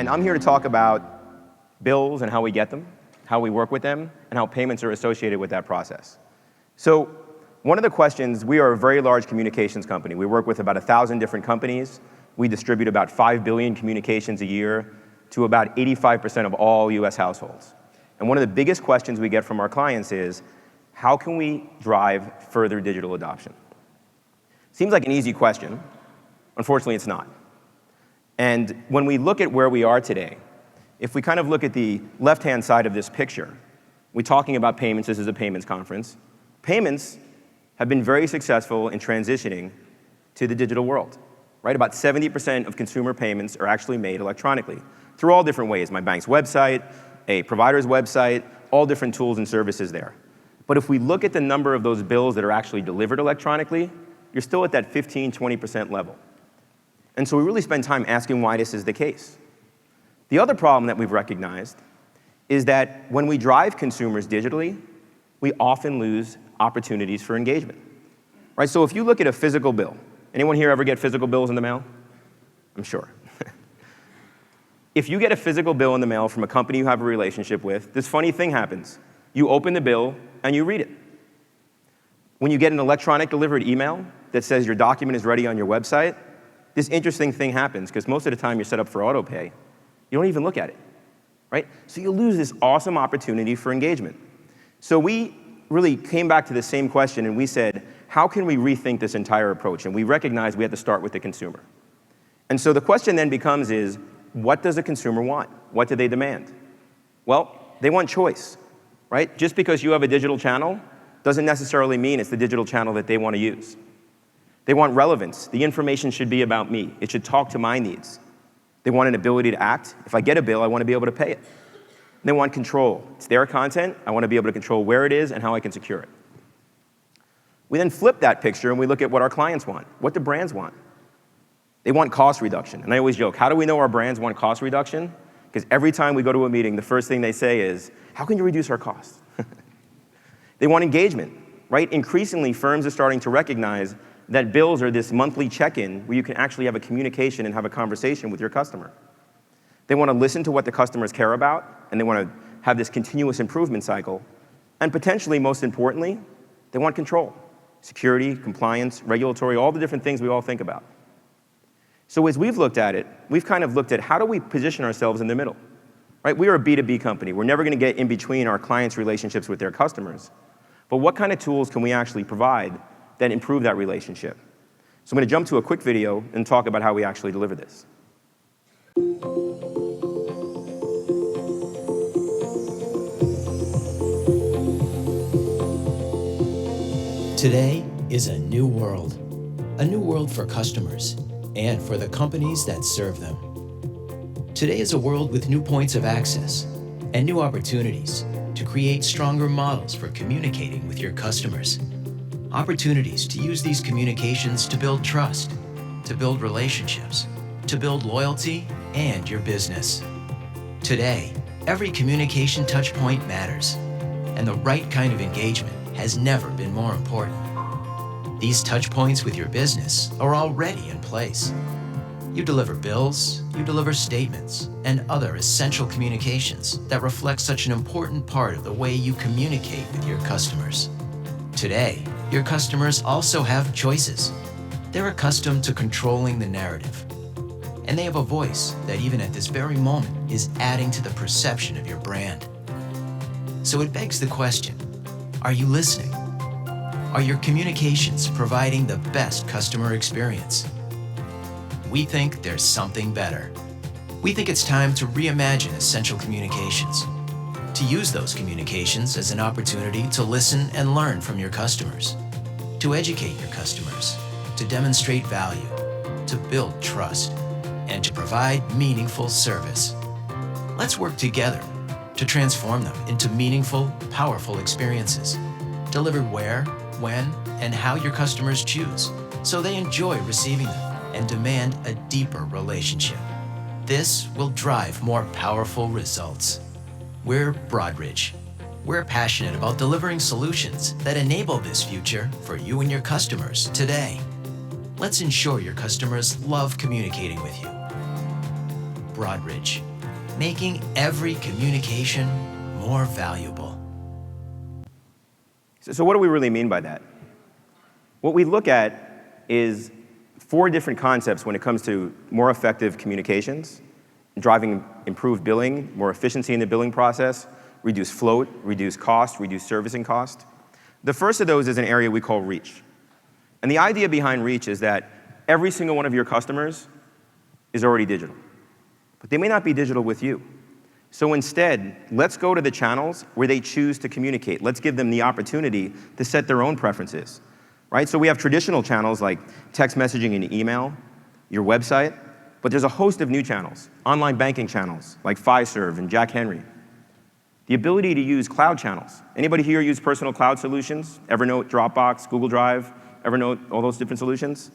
and I'm here to talk about bills and how we get them, how we work with them, and how payments are associated with that process. So one of the questions, we are a very large communications company. We work with about 1,000 different companies. We distribute about 5 billion communications a year to about 85% of all US households. And one of the biggest questions we get from our clients is, how can we drive further digital adoption? Seems like an easy question. Unfortunately, it's not. And when we look at where we are today, if we kind of look at the left-hand side of this picture, we're talking about payments. This is a payments conference. Payments have been very successful in transitioning to the digital world, right? About 70% of consumer payments are actually made electronically through all different ways. My bank's website, a provider's website, all different tools and services there. But if we look at the number of those bills that are actually delivered electronically, you're still at that 15–20% level. And so we really spend time asking why this is the case. The other problem that we've recognized is that when we drive consumers digitally, we often lose opportunities for engagement, right? So if you look at a physical bill, anyone here ever get physical bills in the mail? I'm sure. If you get a physical bill in the mail from a company you have a relationship with, this funny thing happens. You open the bill and you read it. When you get an electronic delivered email that says your document is ready on your website, this interesting thing happens because most of the time you're set up for auto pay. You don't even look at it, right? So you lose this awesome opportunity for engagement. So we really came back to the same question and we said, how can we rethink this entire approach? And we recognized we had to start with the consumer. And so the question then becomes is, what does a consumer want? What do they demand? Well, they want choice, right? Just because you have a digital channel doesn't necessarily mean it's the digital channel that they want to use. They want relevance. The information should be about me. It should talk to my needs. They want an ability to act. If I get a bill, I want to be able to pay it. They want control. It's their content. I want to be able to control where it is and how I can secure it. We then flip that picture and we look at what our clients want. What do brands want? They want cost reduction. And I always joke, how do we know our brands want cost reduction? Because every time we go to a meeting, the first thing they say is, how can you reduce our costs? They want engagement, right? Increasingly, firms are starting to recognize that bills are this monthly check-in where you can actually have a communication and have a conversation with your customer. They want to listen to what the customers care about, and they want to have this continuous improvement cycle. And potentially, most importantly, they want control. Security, compliance, regulatory, all the different things we all think about. So as we've looked at it, we've kind of looked at how do we position ourselves in the middle, right? We are a B2B company. We're never going to get in between our clients' relationships with their customers. But what kind of tools can we actually provide that improve that relationship? So I'm going to jump to a quick video and talk about how we actually deliver this. Today is a new world for customers and for the companies that serve them. Today is a world with new points of access and new opportunities to create stronger models for communicating with your customers. Opportunities to use these communications to build trust, to build relationships, to build loyalty and your business. Today, every communication touchpoint matters, and the right kind of engagement has never been more important. These touchpoints with your business are already in place. You deliver bills, you deliver statements, and other essential communications that reflect such an important part of the way you communicate with your customers. Today, your customers also have choices. They're accustomed to controlling the narrative, and they have a voice that even at this very moment is adding to the perception of your brand. So it begs the question, are you listening? Are your communications providing the best customer experience? We think there's something better. We think it's time to reimagine essential communications, to use those communications as an opportunity to listen and learn from your customers, to educate your customers, to demonstrate value, to build trust, and to provide meaningful service. Let's work together to transform them into meaningful, powerful experiences, delivered where, when, and how your customers choose, so they enjoy receiving them and demand a deeper relationship. This will drive more powerful results. We're Broadridge. We're passionate about delivering solutions that enable this future for you and your customers today. Let's ensure your customers love communicating with you. Broadridge, making every communication more valuable. So what do we really mean by that? What we look at is 4 different concepts when it comes to more effective communications, driving improved billing, more efficiency in the billing process, reduce float, reduce cost, reduce servicing cost. The first of those is an area we call reach. And the idea behind reach is that every single one of your customers is already digital, but they may not be digital with you. So instead, let's go to the channels where they choose to communicate. Let's give them the opportunity to set their own preferences, right? So we have traditional channels like text messaging and email, your website, but there's a host of new channels, online banking channels like Fiserv and Jack Henry. The ability to use cloud channels. Anybody here use personal cloud solutions? Evernote, Dropbox, Google Drive, Evernote, all those different solutions?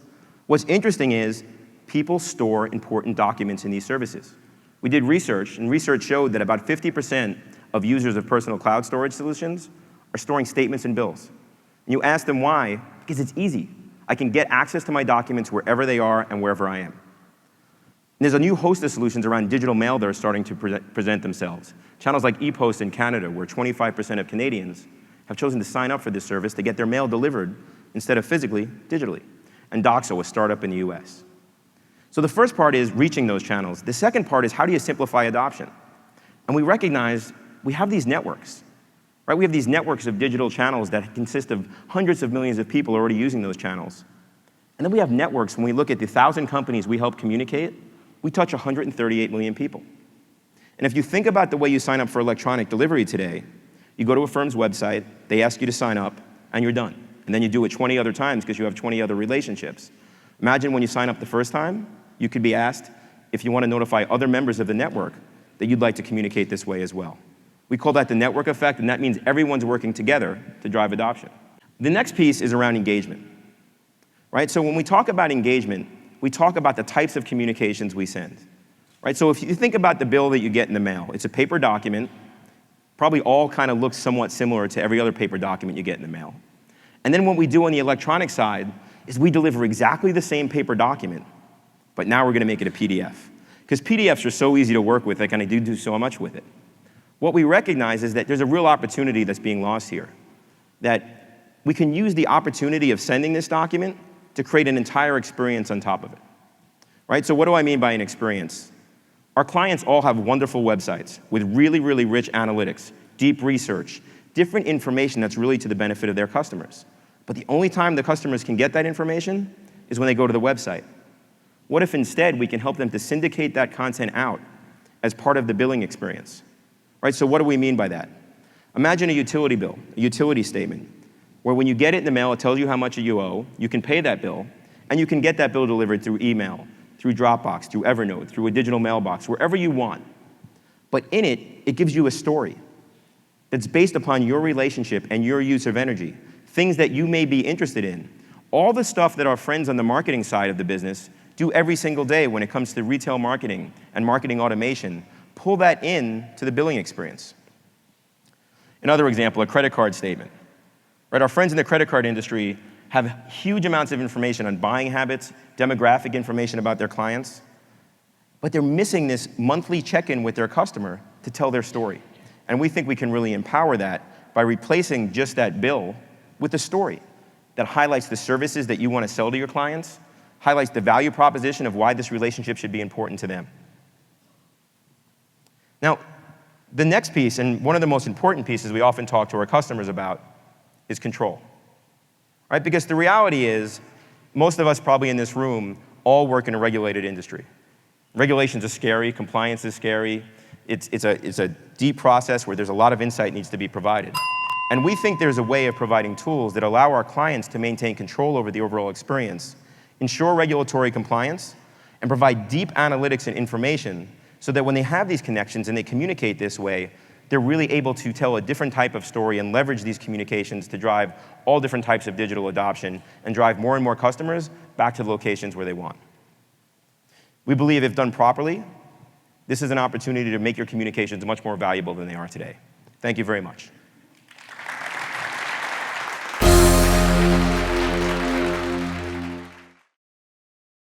What's interesting is people store important documents in these services. We did research, and research showed that about 50% of users of personal cloud storage solutions are storing statements and bills. And you ask them why, because it's easy. I can get access to my documents wherever they are and wherever I am. And there's a new host of solutions around digital mail that are starting to present themselves. Channels like ePost in Canada, where 25% of Canadians have chosen to sign up for this service to get their mail delivered instead of physically, digitally. And Doxo, a startup in the US. So the first part is reaching those channels. The second part is how do you simplify adoption? And we recognize we have these networks, right? We have these networks of digital channels that consist of hundreds of millions of people already using those channels. And then we have networks, when we look at the 1,000 companies we help communicate, we touch 138 million people. And if you think about the way you sign up for electronic delivery today, you go to a firm's website, they ask you to sign up, and you're done. And then you do it 20 other times because you have 20 other relationships. Imagine when you sign up the first time, you could be asked if you want to notify other members of the network that you'd like to communicate this way as well. We call that the network effect, and that means everyone's working together to drive adoption. The next piece is around engagement, right? So when we talk about engagement, we talk about the types of communications we send, right? So if you think about the bill that you get in the mail, it's a paper document, probably all kind of looks somewhat similar to every other paper document you get in the mail. And then what we do on the electronic side is we deliver exactly the same paper document, but now we're going to make it a PDF. Because PDFs are so easy to work with, they kind of do so much with it. What we recognize is that there's a real opportunity that's being lost here, that we can use the opportunity of sending this document to create an entire experience on top of it, right? So what do I mean by an experience? Our clients all have wonderful websites with really, really rich analytics, deep research, different information that's really to the benefit of their customers. But the only time the customers can get that information is when they go to the website. What if instead we can help them to syndicate that content out as part of the billing experience? Right, so what do we mean by that? Imagine a utility bill, a utility statement, where when you get it in the mail, it tells you how much you owe, you can pay that bill, and you can get that bill delivered through email, through Dropbox, through Evernote, through a digital mailbox, wherever you want. But in it, it gives you a story that's based upon your relationship and your use of energy, things that you may be interested in. All the stuff that our friends on the marketing side of the business do every single day when it comes to retail marketing and marketing automation, pull that in to the billing experience. Another example, a credit card statement. Right, our friends in the credit card industry have huge amounts of information on buying habits, demographic information about their clients, but they're missing this monthly check-in with their customer to tell their story. And we think we can really empower that by replacing just that bill with a story that highlights the services that you want to sell to your clients, highlights the value proposition of why this relationship should be important to them. Now, the next piece, and one of the most important pieces we often talk to our customers about, is control. Right? Because the reality is, most of us probably in this room all work in a regulated industry. Regulations are scary, compliance is scary, it's a deep process where there's a lot of insight needs to be provided. And we think there's a way of providing tools that allow our clients to maintain control over the overall experience, ensure regulatory compliance, and provide deep analytics and information so that when they have these connections and they communicate this way, they're really able to tell a different type of story and leverage these communications to drive all different types of digital adoption and drive more and more customers back to the locations where they want. We believe if done properly, this is an opportunity to make your communications much more valuable than they are today. Thank you very much.